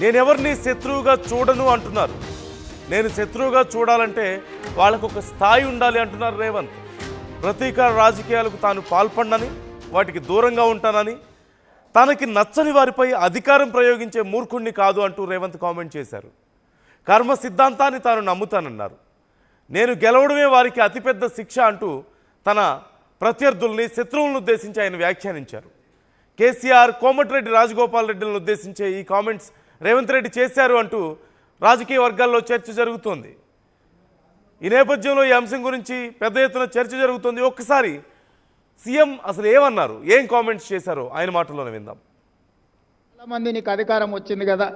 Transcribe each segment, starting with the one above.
నేనెవరిని శత్రువుగా చూడను అంటున్నారు. నేను శత్రువుగా చూడాలంటే వాళ్ళకు ఒక స్థాయి ఉండాలి అంటున్నారు రేవంత్. ప్రతీకార రాజకీయాలకు తాను పాల్పడనని, వాటికి దూరంగా ఉంటానని, తనకి నచ్చని వారిపై అధికారం ప్రయోగించే మూర్ఖుణ్ణి కాదు అంటూ రేవంత్ కామెంట్ చేశారు. కర్మ సిద్ధాంతాన్ని తాను నమ్ముతానన్నారు. నేను గెలవడమే వారికి అతిపెద్ద శిక్ష అంటూ తన ప్రత్యర్థుల్ని, శత్రువులను ఉద్దేశించి ఆయన వ్యాఖ్యానించారు. కేసీఆర్, కోమటిరెడ్డి రాజగోపాల్ రెడ్డిలను ఉద్దేశించే ఈ కామెంట్స్ రేవంత్ రెడ్డి చేశారు అంటూ రాజకీయ వర్గాల్లో చర్చ జరుగుతోంది. ఈ నేపథ్యంలో ఈ అంశం గురించి పెద్ద ఎత్తున చర్చ జరుగుతోంది. ఒక్కసారి సీఎం అసలు ఏమన్నారు, ఏం కామెంట్స్ చేశారో ఆయన మాటల్లోనే విందాం. చాలామంది నీకు అధికారం వచ్చింది కదా,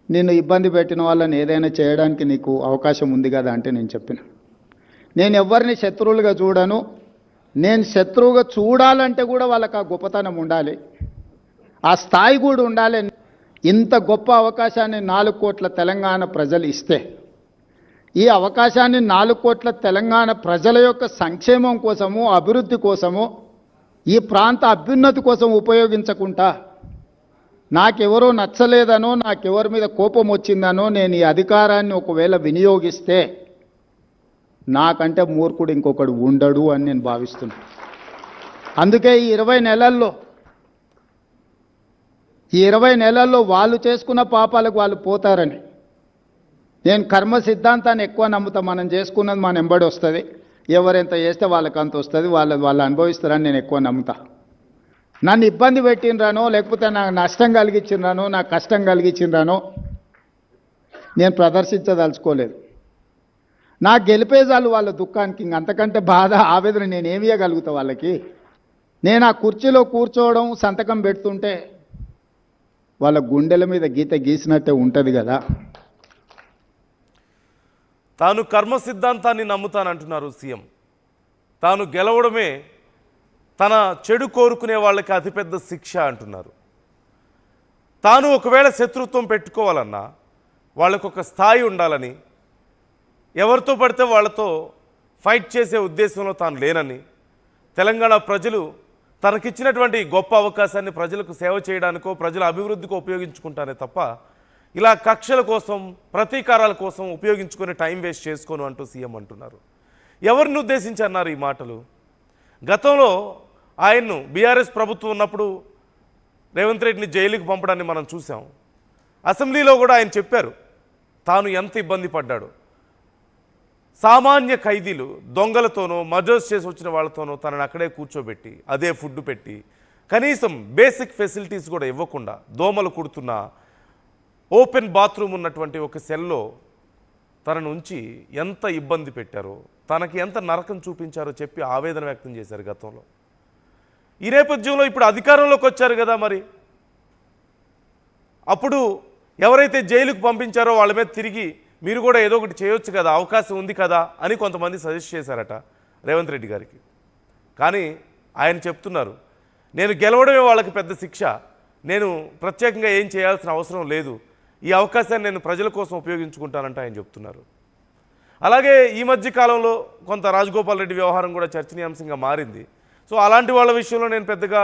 నిన్ను ఇబ్బంది పెట్టిన వాళ్ళని ఏదైనా చేయడానికి నీకు అవకాశం ఉంది కదా అంటే నేను చెప్పిన, నేను ఎవరిని శత్రువులుగా చూడను. నేను శత్రువుగా చూడాలంటే కూడా వాళ్ళకి ఆ గొప్పతనం ఉండాలి, ఆ స్థాయి కూడా ఉండాలి. ఇంత గొప్ప అవకాశాన్ని 4 కోట్ల తెలంగాణ ప్రజలు ఇస్తే, ఈ అవకాశాన్ని 4 కోట్ల తెలంగాణ ప్రజల యొక్క సంక్షేమం కోసము, అభివృద్ధి కోసము, ఈ ప్రాంత అభ్యున్నతి కోసం ఉపయోగించకుండా నాకెవరో నచ్చలేదనో, నాకెవరి మీద కోపం వచ్చిందనో నేను ఈ అధికారాన్ని ఒకవేళ వినియోగిస్తే నాకంటే మూర్ఖుడు ఇంకొకడు ఉండడు అని నేను భావిస్తున్నాను. అందుకే ఈ 20 నెలల్లో వాళ్ళు చేసుకున్న పాపాలకు వాళ్ళు పోతారని నేను కర్మ సిద్ధాంతాన్ని ఎక్కువ నమ్ముతా. మనం చేసుకున్నది మన ఎంబడి వస్తుంది, ఎవరెంత చేస్తే వాళ్ళకి అంత వస్తుంది, వాళ్ళు అనుభవిస్తారని నేను ఎక్కువ నమ్ముతా. నన్ను ఇబ్బంది పెట్టినరానో, లేకపోతే నాకు నష్టం కలిగించినరానో, నాకు కష్టం కలిగించినరానో నేను ప్రదర్శించదలుచుకోలేదు. నాకు గెలిపేజాలు వాళ్ళ దుఃఖానికి, ఇంక అంతకంటే బాధ, ఆవేదన నేనేమి ఇవ్వగలుగుతా వాళ్ళకి. నేను ఆ కుర్చీలో కూర్చోవడం, సంతకం పెడుతుంటే వాళ్ళ గుండెల మీద గీత గీసినట్టే ఉంటుంది కదా. తాను కర్మ సిద్ధాంతాన్ని నమ్ముతానంటున్నారు సీఎం. తాను గెలవడమే తన చెడు కోరుకునే వాళ్ళకి అతిపెద్ద శిక్ష అంటున్నారు. తాను ఒకవేళ శత్రుత్వం పెట్టుకోవాలన్నా వాళ్ళకు ఒక స్థాయి ఉండాలని, ఎవరితో పడితే వాళ్ళతో ఫైట్ చేసే ఉద్దేశంలో తాను లేనని, తెలంగాణ ప్రజలు తనకిచ్చినటువంటి గొప్ప అవకాశాన్ని ప్రజలకు సేవ చేయడానికో, ప్రజల అభివృద్ధికో ఉపయోగించుకుంటానే తప్ప ఇలా కక్షల కోసం, ప్రతీకారాల కోసం ఉపయోగించుకొని టైం వేస్ట్ చేసుకోను అంటూ సీఎం అంటున్నారు. ఎవరిని ఉద్దేశించి అన్నారు ఈ మాటలు? గతంలో ఆయన్ను బీఆర్ఎస్ ప్రభుత్వం ఉన్నప్పుడు రేవంత్ రెడ్డిని జైలుకి పంపడాన్ని మనం చూసాం. అసెంబ్లీలో కూడా ఆయన చెప్పారు తాను ఎంత ఇబ్బంది పడ్డాడు. సామాన్య ఖైదీలు, దొంగలతోనో, మర్డర్స్ చేసి వచ్చిన వాళ్ళతోనో తనని అక్కడే కూర్చోబెట్టి, అదే ఫుడ్ పెట్టి, కనీసం బేసిక్ ఫెసిలిటీస్ కూడా ఇవ్వకుండా, దోమలు కుడుతున్న ఓపెన్ బాత్రూమ్ ఉన్నటువంటి ఒక సెల్లో తనను ఉంచి ఎంత ఇబ్బంది పెట్టారో, తనకి ఎంత నరకం చూపించారో చెప్పి ఆవేదన వ్యక్తం చేశారు గతంలో. ఈ నేపథ్యంలో ఇప్పుడు అధికారంలోకి వచ్చారు కదా, మరి అప్పుడు ఎవరైతే జైలుకు పంపించారో వాళ్ళ మీద తిరిగి మీరు కూడా ఏదో ఒకటి చేయొచ్చు కదా, అవకాశం ఉంది కదా అని కొంతమంది సజెస్ట్ చేశారట రేవంత్ రెడ్డి గారికి. కానీ ఆయన చెప్తున్నారు నేను గెలవడమే వాళ్ళకి పెద్ద శిక్ష, నేను ప్రత్యేకంగా ఏం చేయాల్సిన అవసరం లేదు, ఈ అవకాశాన్ని నేను ప్రజల కోసం ఉపయోగించుకుంటానంటే ఆయన చెప్తున్నారు. అలాగే ఈ మధ్య కాలంలో కొంత రాజగోపాల్ రెడ్డి వ్యవహారం కూడా చర్చనీయాంశంగా మారింది. సో అలాంటి వాళ్ళ విషయంలో నేను పెద్దగా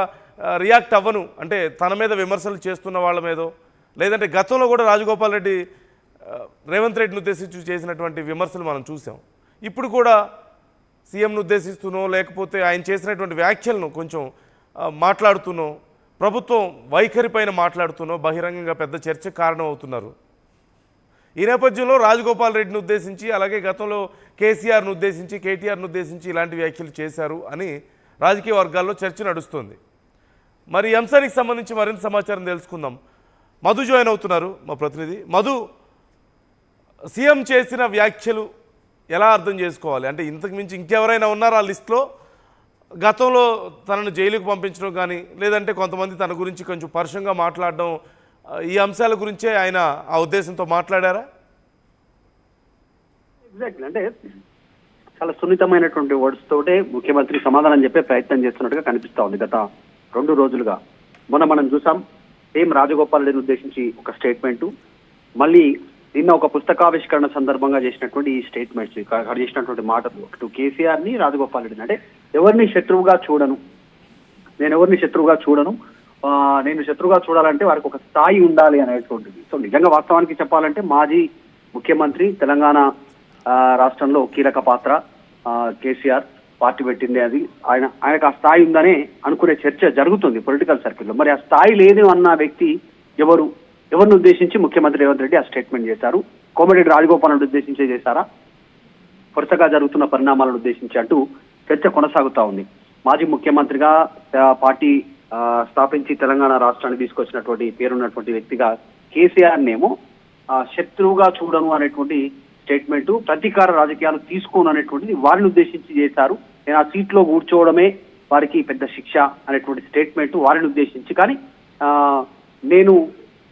రియాక్ట్ అవ్వను, అంటే తన మీద విమర్శలు చేస్తున్న వాళ్ళ మీదో, లేదంటే గతంలో కూడా రాజగోపాల్ రెడ్డి రేవంత్ రెడ్డిని ఉద్దేశించి చేసినటువంటి విమర్శలు మనం చూసాం. ఇప్పుడు కూడా సీఎంను ఉద్దేశిస్తూనో, లేకపోతే ఆయన చేసినటువంటి వ్యాఖ్యలను కొంచెం మాట్లాడుతూనో, ప్రభుత్వం వైఖరి పైన మాట్లాడుతూనో బహిరంగంగా పెద్ద చర్చకు కారణం అవుతున్నారు. ఈ నేపథ్యంలో రాజగోపాల్ రెడ్డిని ఉద్దేశించి, అలాగే గతంలో కేసీఆర్ను ఉద్దేశించి, కేటీఆర్ను ఉద్దేశించి ఇలాంటి వ్యాఖ్యలు చేశారు అని రాజకీయ వర్గాల్లో చర్చ నడుస్తుంది. మరి ఈ అంశానికి సంబంధించి మరింత సమాచారం తెలుసుకుందాం. మధు జాయిన్ అవుతున్నారు, మా ప్రతినిధి. మధు, సీఎం చేసిన వ్యాఖ్యలు ఎలా అర్థం చేసుకోవాలి? అంటే ఇంతకు మించి ఇంకెవరైనా ఉన్నారా ఆ లిస్టులో? గతంలో తనను జైలుకు పంపించడం కానీ, లేదంటే కొంతమంది తన గురించి కొంచెం పరుషంగా మాట్లాడడం, ఈ అంశాల గురించే ఆయన ఆ ఉద్దేశంతో మాట్లాడారా? ఎగ్జాక్ట్లీ, అంటే చాలా సున్నితమైనటువంటి వర్డ్స్ తోటే ముఖ్యమంత్రి సమాధానం చెప్పే ప్రయత్నం చేస్తున్నట్టుగా కనిపిస్తా ఉంది గత 2 రోజులుగా. మొన్న మనం చూసాం సేమ్ రాజగోపాల్ రెడ్డిని ఉద్దేశించి ఒక స్టేట్మెంట్, మళ్ళీ నిన్న ఒక పుస్తకావిష్కరణ సందర్భంగా చేసినటువంటి ఈ స్టేట్మెంట్స్, ఇక్కడ చేసినటువంటి మాటలు, అటు కేసీఆర్ ని, రాజగోపాల్ రెడ్డిని, అంటే ఎవరిని శత్రువుగా చూడను, నేను ఎవరిని శత్రువుగా చూడను, నేను శత్రువుగా చూడాలంటే వారికి ఒక స్థాయి ఉండాలి అనేటువంటిది. సో నిజంగా వాస్తవానికి చెప్పాలంటే మాజీ ముఖ్యమంత్రి తెలంగాణ రాష్ట్రంలో కీలక పాత్ర కేసీఆర్ పార్టీ పెట్టింది. అది ఆయనకు ఆ స్థాయి ఉందనే అనుకునే చర్చ జరుగుతుంది పొలిటికల్ సర్కిల్లో. మరి ఆ స్థాయి లేదు అన్న వ్యక్తి ఎవరిని ఉద్దేశించి ముఖ్యమంత్రి రేవంత్ రెడ్డి ఆ స్టేట్మెంట్ చేశారు? కోమటిరెడ్డి రాజగోపాల్ని ఉద్దేశించే చేశారా? వరుసగా జరుగుతున్న పరిణామాలను ఉద్దేశించి అంటూ చర్చ కొనసాగుతా ఉంది. మాజీ ముఖ్యమంత్రిగా పార్టీ స్థాపించి తెలంగాణ రాష్ట్రాన్ని తీసుకొచ్చినటువంటి పేరున్నటువంటి వ్యక్తిగా కేసీఆర్ నేమో శత్రువుగా చూడను అనేటువంటి స్టేట్మెంట్, ప్రతీకార రాజకీయాలు తీసుకోను అనేటువంటిది వారిని ఉద్దేశించి చేశారు. నేను ఆ సీట్లో కూర్చోవడమే వారికి పెద్ద శిక్ష అనేటువంటి స్టేట్మెంట్ వారిని ఉద్దేశించి. కానీ నేను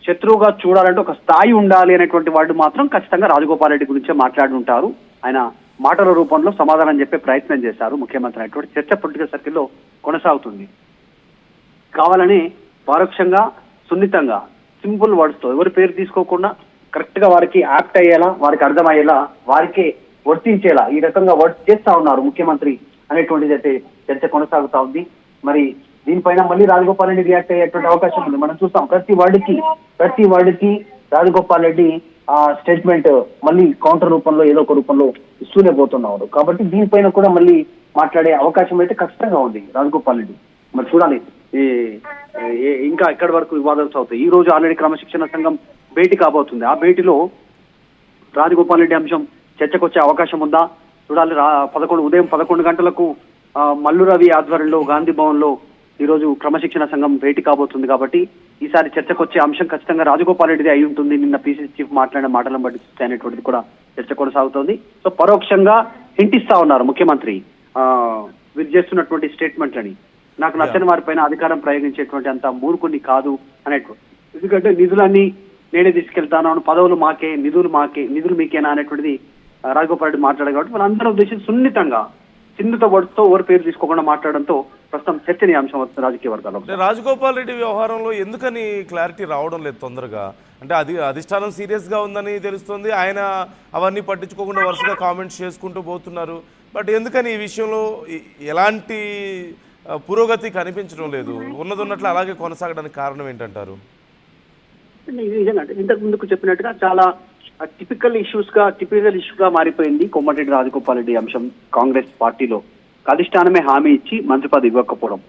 శత్రువుగా చూడాలంటే ఒక స్థాయి ఉండాలి అనేటువంటి వాళ్ళు మాత్రం ఖచ్చితంగా రాజగోపాల్ రెడ్డి గురించే మాట్లాడుంటారు. ఆయన మాటల రూపంలో సమాధానం చెప్పే ప్రయత్నం చేశారు ముఖ్యమంత్రి అనేటువంటి చర్చ పొలిటికల్ సర్కిల్లో కొనసాగుతుంది. కావాలని పరోక్షంగా సున్నితంగా సింపుల్ వర్డ్స్ తో ఎవరి పేరు తీసుకోకుండా కరెక్ట్ గా వారికి యాక్ట్ అయ్యేలా, వారికి అర్థమయ్యేలా, వారికే వర్తించేలా ఈ రకంగా వర్డ్స్ చేస్తా ఉన్నారు ముఖ్యమంత్రి అనేటువంటిది అయితే చర్చ కొనసాగుతా ఉంది. మరి దీనిపైన మళ్ళీ రాజగోపాల్ రెడ్డి రియాక్ట్ అయ్యేటువంటి అవకాశం ఉంది. మనం చూస్తాం ప్రతి వర్డ్కి రాజగోపాల్ రెడ్డి ఆ స్టేట్మెంట్ మళ్ళీ కౌంటర్ రూపంలో ఏదో ఒక రూపంలో ఇస్తూనే పోతున్నారు. కాబట్టి దీనిపైన కూడా మళ్ళీ మాట్లాడే అవకాశం అయితే ఖచ్చితంగా ఉంది రాజగోపాల్ రెడ్డి. మరి చూడాలి ఇంకా ఎక్కడి వరకు వివాదాలు సాగుతాయి. ఈ రోజు ఆల్రెడీ క్రమశిక్షణ సంఘం భేటీ కాబోతుంది. ఆ భేటీలో రాజగోపాల్ రెడ్డి అంశం చర్చకు వచ్చే అవకాశం ఉందా చూడాలి. ఉదయం 11 గంటలకు మల్లు రవి ఆధ్వర్యంలో గాంధీ భవన్ లో ఈ రోజు క్రమశిక్షణ సంఘం భేటీ కాబోతుంది. కాబట్టి ఈసారి చర్చకు వచ్చే అంశం ఖచ్చితంగా రాజగోపాల్ రెడ్డిది అయి ఉంటుంది. నిన్న పిసిసి చీఫ్ మాట్లాడిన మాటలను బట్టి చూస్తే అనేటువంటిది కూడా చర్చ కొనసాగుతోంది. సో పరోక్షంగా హింటిస్తా ఉన్నారు ముఖ్యమంత్రి వీరు చేస్తున్నటువంటి స్టేట్మెంట్లని. నాకు నచ్చని వారిపైన అధికారం ప్రయోగించేటువంటి అంత మూర్ఖుని కాదు అనేటువంటి. ఎందుకంటే నిధులన్నీ నేనే తీసుకెళ్తాను, పదవులు మాకే, నిధులు మీకేనా అనేటువంటిది రాజగోపాల్ రెడ్డి మాట్లాడారు. కాబట్టి వాళ్ళందరూ ఉద్దేశించి సున్నిత వర్డ్స్తో ఎవరి పేరు తీసుకోకుండా మాట్లాడడంతో ప్రస్తుతం చర్చనీయాంశం వస్తుంది రాజకీయ వర్గాల్లో. రాజగోపాల్ రెడ్డి వ్యవహారంలో ఎందుకని క్లారిటీ రావడం లేదు తొందరగా? అంటే అధిష్టానం సీరియస్గా ఉందని తెలుస్తుంది. ఆయన అవన్నీ పట్టించుకోకుండా వరుసగా కామెంట్స్ చేసుకుంటూ పోతున్నారు. బట్ ఎందుకని ఈ విషయంలో ఎలాంటి పురోగతి కనిపించడం లేదు? ఉన్నట్లు అలాగే కొనసాగడానికి కారణం ఏంటంటారు? నిజంగా ఇంతకు ముందుకు చెప్పినట్టుగా చాలా టిపికల్ ఇష్యూగా మారిపోయింది కోమటిరెడ్డి రాజగోపాల్ రెడ్డి అంశం. కాంగ్రెస్ పార్టీలో అధిష్టానమే హామీ ఇచ్చి మంత్రి పదవి ఇవ్వకపోవడం,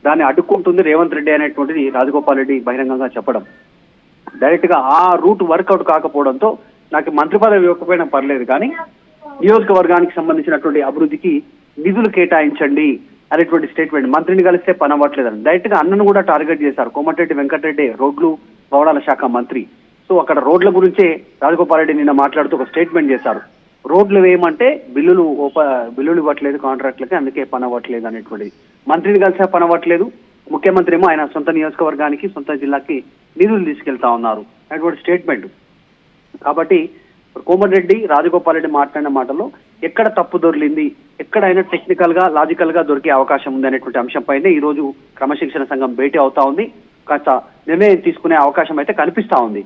దాన్ని అడ్డుకుంటుంది రేవంత్ రెడ్డి అనేటువంటిది రాజగోపాల్ రెడ్డి బహిరంగంగా చెప్పడం. డైరెక్ట్ గా ఆ రూట్ వర్కౌట్ కాకపోవడంతో నాకు మంత్రి పదవి ఇవ్వకపోయినా పర్లేదు కానీ నియోజకవర్గానికి సంబంధించినటువంటి అభివృద్ధికి నిధులు కేటాయించండి అనేటువంటి స్టేట్మెంట్. మంత్రిని కలిస్తే పని అవ్వట్లేదని డైరెక్ట్ గా అన్నను కూడా టార్గెట్ చేశారు. కోమటిరెడ్డి వెంకటరెడ్డి రోడ్లు భవనాల శాఖ మంత్రి. సో అక్కడ రోడ్ల గురించే రాజగోపాల్ రెడ్డి నిన్న మాట్లాడుతూ ఒక స్టేట్మెంట్ చేశారు. రోడ్లు వేయమంటే బిల్లులు ఇవ్వట్లేదు కాంట్రాక్ట్లకి, అందుకే పని అవ్వట్లేదు అనేటువంటిది. మంత్రిని కలిసే పని అవ్వట్లేదు, ముఖ్యమంత్రి ఏమో ఆయన సొంత నియోజకవర్గానికి, సొంత జిల్లాకి నిధులు తీసుకెళ్తా ఉన్నారు అనేటువంటి స్టేట్మెంట్. కాబట్టి కోమటిరెడ్డి రాజగోపాల్ రెడ్డి మాట్లాడిన మాటల్లో ఎక్కడ తప్పు దొరికింది, ఎక్కడైనా టెక్నికల్ గా లాజికల్ గా దొరికే అవకాశం ఉంది అనేటువంటి అంశంపైనే ఈ రోజు క్రమశిక్షణ సంఘం భేటీ అవుతా ఉంది. కాస్త నిర్ణయం తీసుకునే అవకాశం అయితే కనిపిస్తా ఉంది.